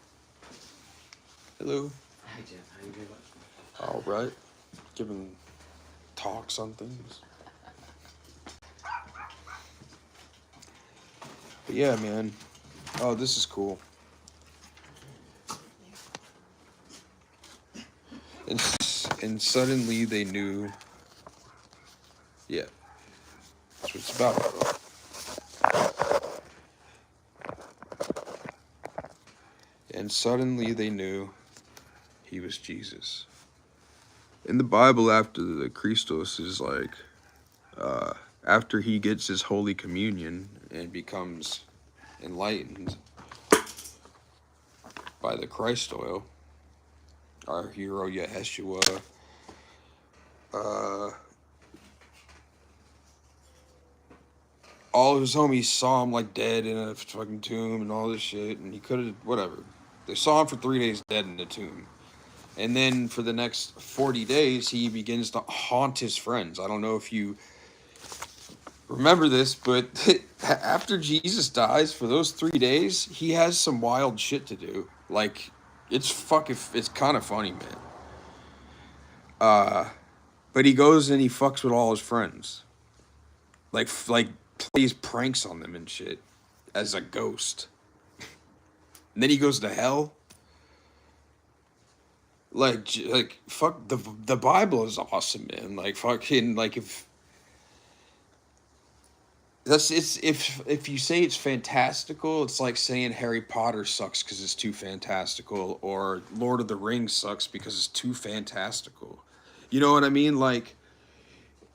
Hello. Hi Jeff, how you doing? All right. Giving talks on things. But yeah, man. Oh, this is cool. And, and suddenly they knew. Yeah, that's what it's about. And suddenly they knew he was Jesus. In the Bible, after the Christos is like, after he gets his Holy Communion and becomes enlightened by the Christ oil, our hero Yeshua all his homies saw him like dead in a fucking tomb and all this shit, and he could have whatever. They saw him for 3 days dead in a tomb, and then for the next 40 days, he begins to haunt his friends. I don't know if you remember this, but after Jesus dies, for those 3 days, he has some wild shit to do. Like, it's kind of funny, man. But he goes and he fucks with all his friends, like plays pranks on them and shit as a ghost. And then he goes to hell. Like fuck the Bible is awesome, man. Like fucking like if you say it's fantastical, it's like saying Harry Potter sucks because it's too fantastical, or Lord of the Rings sucks because it's too fantastical. You know what I mean? Like,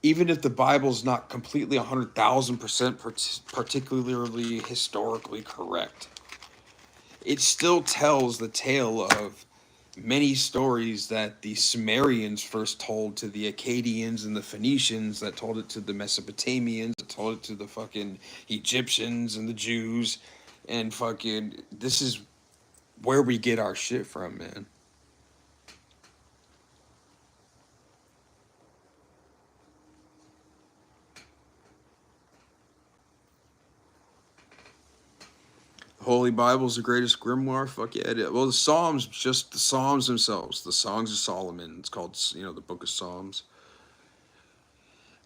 even if the Bible's not completely 100,000% particularly historically correct, it still tells the tale of many stories that the Sumerians first told to the Akkadians and the Phoenicians, that told it to the Mesopotamians, that told it to the fucking Egyptians and the Jews, and fucking this is where we get our shit from, man. The Holy Bible's the greatest grimoire. Fuck yeah, it is. Well, the Psalms, just the Psalms themselves, the Songs of Solomon. It's called, the Book of Psalms.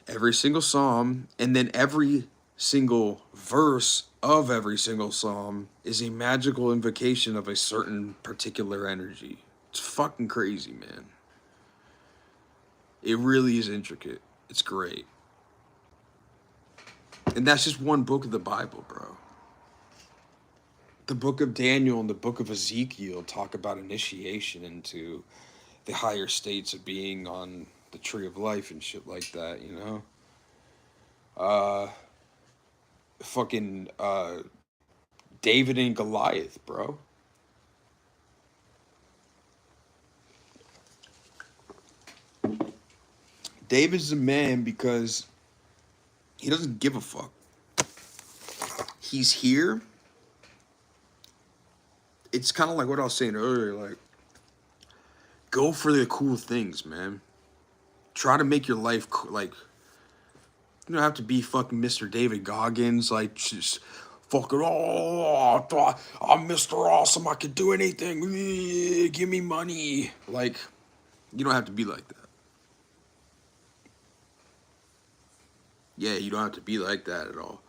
Every single psalm, and then every single verse of every single psalm is a magical invocation of a certain particular energy. It's fucking crazy, man. It really is intricate. It's great. And that's just one book of the Bible, bro. The book of Daniel and the book of Ezekiel talk about initiation into the higher states of being on the tree of life and shit like that, you know? Fucking David and Goliath, bro. David's a man because he doesn't give a fuck. He's here. It's kind of like what I was saying earlier, like, go for the cool things, man. Try to make your life like, you don't have to be fucking Mr. David Goggins, like, just fucking, I'm Mr. Awesome, I can do anything, give me money. Like, you don't have to be like that. Yeah, you don't have to be like that at all.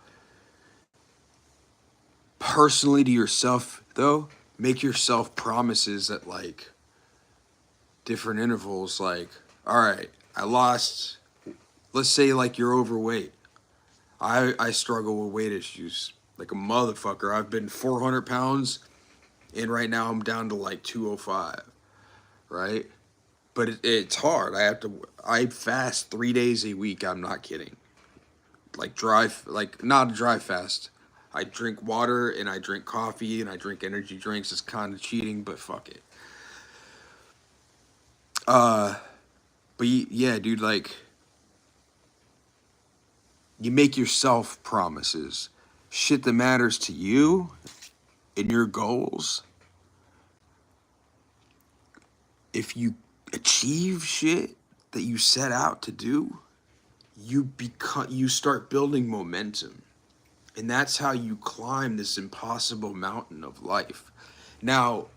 Personally, to yourself, though, make yourself promises at, like, different intervals. Like, all right, I lost, let's say, like, you're overweight. I struggle with weight issues like a motherfucker. I've been 400 pounds, and right now I'm down to like 205, right? But it's hard. I fast 3 days a week. I'm not kidding. Like not a dry fast. I drink water and I drink coffee and I drink energy drinks. It's kind of cheating, but fuck it. But yeah, dude, like, you make yourself promises. Shit that matters to you and your goals. If you achieve shit that you set out to do, you start building momentum. And that's how you climb this impossible mountain of life. Now,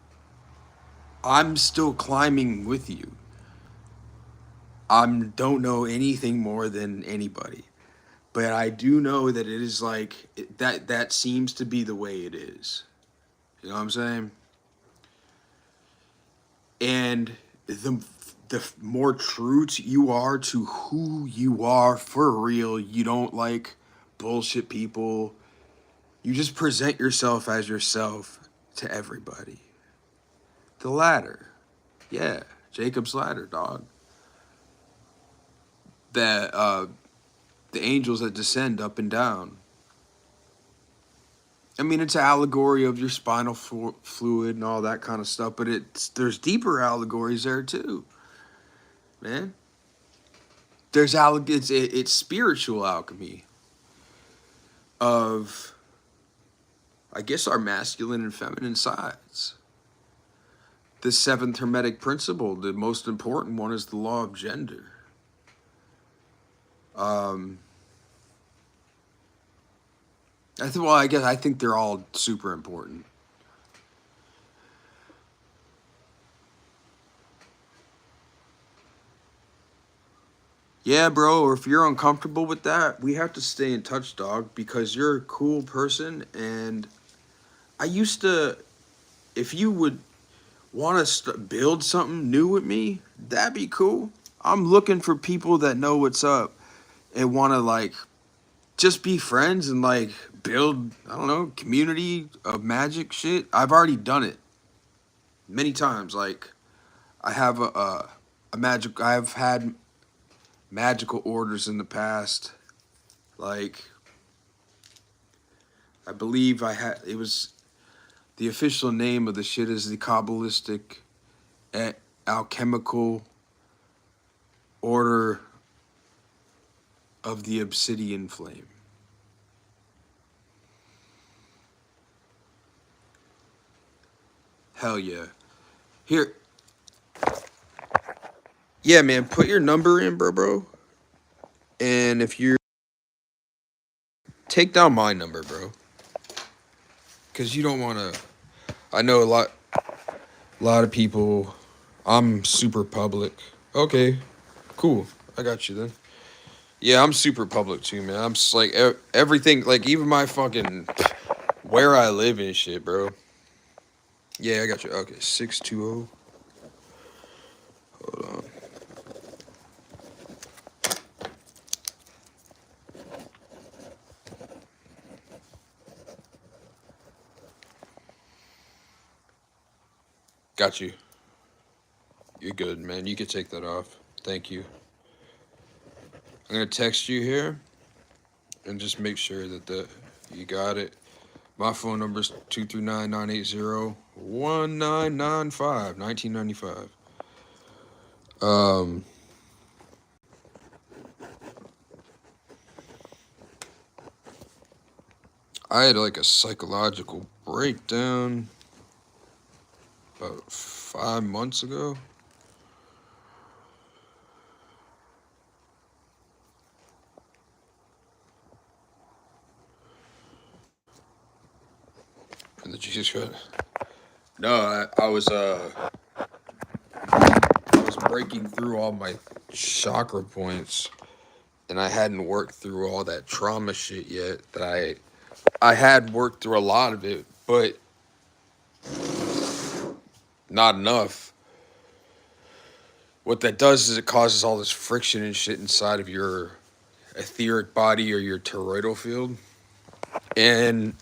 I'm still climbing with you. I don't know anything more than anybody. But I do know that it is like that seems to be the way it is. You know what I'm saying? And the more true you are to who you are for real, you don't like bullshit people. You just present yourself as yourself to everybody. The ladder. Yeah, Jacob's ladder, dog. That the angels that descend up and down. I mean, it's an allegory of your spinal fluid and all that kind of stuff, but there's deeper allegories there too, man. It's spiritual alchemy. of, I guess, our masculine and feminine sides. The seventh Hermetic principle, the most important one, is the law of gender. I think they're all super important. Yeah, bro, or if you're uncomfortable with that, we have to stay in touch, dog, because you're a cool person. And I used to, if you would want to build something new with me, that'd be cool. I'm looking for people that know what's up and want to, like, just be friends and, like, build, I don't know, community of magic shit. I've already done it many times. Like, I have I've had magical orders in the past. Like, I believe it was, the official name of the shit is the Kabbalistic Alchemical Order of the Obsidian Flame. Hell yeah. Here. Yeah, man, put your number in, bro. And if you're, take down my number, bro. Cause you don't wanna, I know a lot of people, I'm super public. Okay, cool. I got you then. Yeah, I'm super public too, man. I'm just like everything, like even my fucking where I live and shit, bro. Yeah, I got you. Okay, 620. Hold on. Got you. You're good, man. You can take that off. Thank you. I'm gonna text you here and just make sure that you got it. My phone number is 239-980-1995. 1995. I had like a psychological breakdown about 5 months ago. And the Jesus Christ. No, I was breaking through all my chakra points, and I hadn't worked through all that trauma shit yet. That I had worked through a lot of it, but not enough. What that does is it causes all this friction and shit inside of your etheric body or your toroidal field, and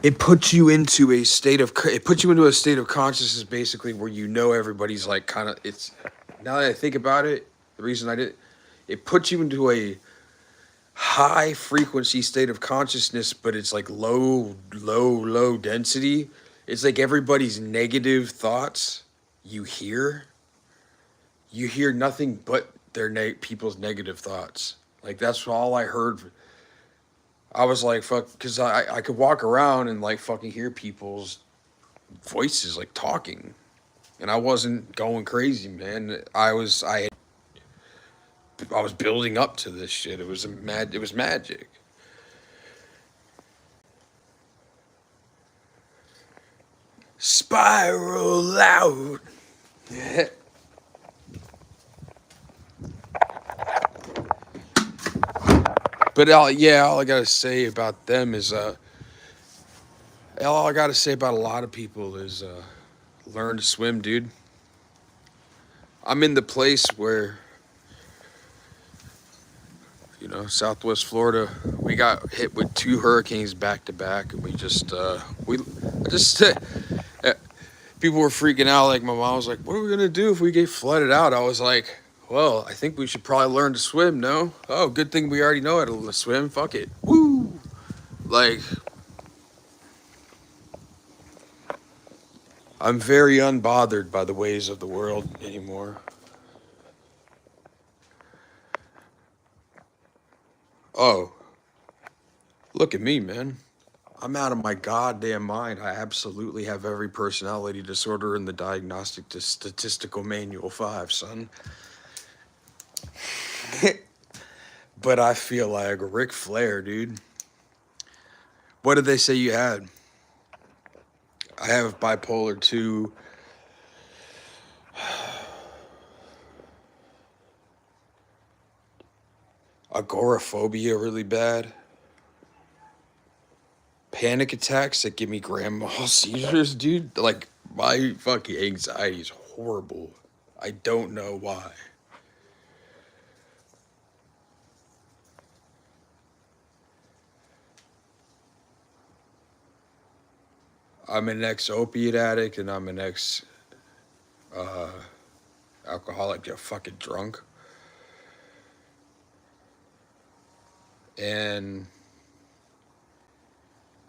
it puts you into a state of consciousness basically where you know everybody's like kind of, it's, now that I think about it, the reason I did it puts you into a high frequency state of consciousness, but it's like low density. It's like everybody's negative thoughts you hear nothing but their people's negative thoughts. Like that's all I heard. I was like, fuck, because I could walk around and like fucking hear people's voices like talking, and I wasn't going crazy, man. I was building up to this shit. It was magic. Spiral out. But all I gotta say about them is all I gotta say about a lot of people is learn to swim, dude. I'm in the place where, Southwest Florida, we got hit with 2 hurricanes back to back, and people were freaking out. Like my mom was like, "What are we gonna do if we get flooded out?" I was like, "Well, I think we should probably learn to swim." No, oh, good thing we already know how to swim. Fuck it, woo! Like, I'm very unbothered by the ways of the world anymore. Oh, Look at me, man. I'm out of my goddamn mind. I absolutely have every personality disorder in the Diagnostic to Statistical Manual 5, son. But I feel like Ric Flair, dude. What did they say you had? I have bipolar 2. Agoraphobia really bad. Panic attacks that give me grand mal seizures, dude. Like, my fucking anxiety is horrible. I don't know why. I'm an ex opiate addict and I'm an ex uh, alcoholic, get fucking drunk. And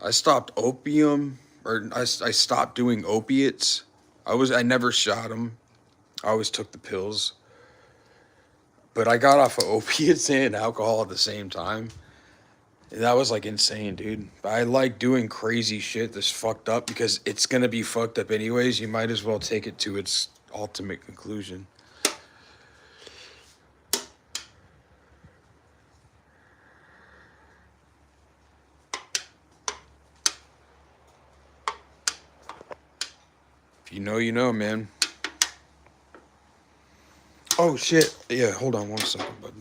I stopped opium, or I stopped doing opiates. I never shot them. I always took the pills. But I got off of opiates and alcohol at the same time. And that was like insane, dude. I like doing crazy shit that's fucked up because it's gonna be fucked up anyways. You might as well take it to its ultimate conclusion. If you know, you know, man. Oh shit. Yeah, hold on one second, bud.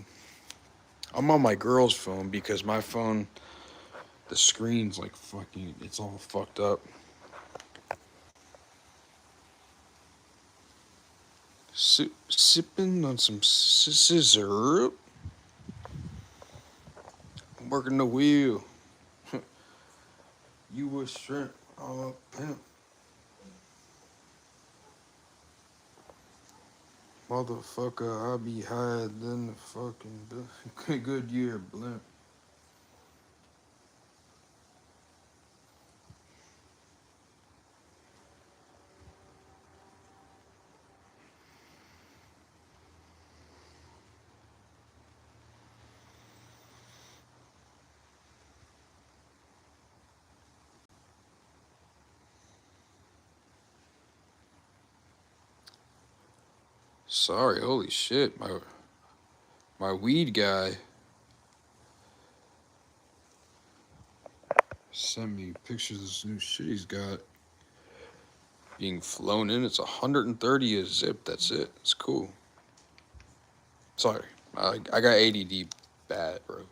I'm on my girl's phone because my phone, the screen's like fucking, it's all fucked up. Sipping on some scissor. I'm working the wheel. You was shrimp all up pimp. Motherfucker, I be higher than the fucking good year blimp. Sorry, holy shit, my weed guy sent me pictures of this new shit he's got being flown in. It's 130 a zip. That's it. It's cool. Sorry, I got ADD bad, bro.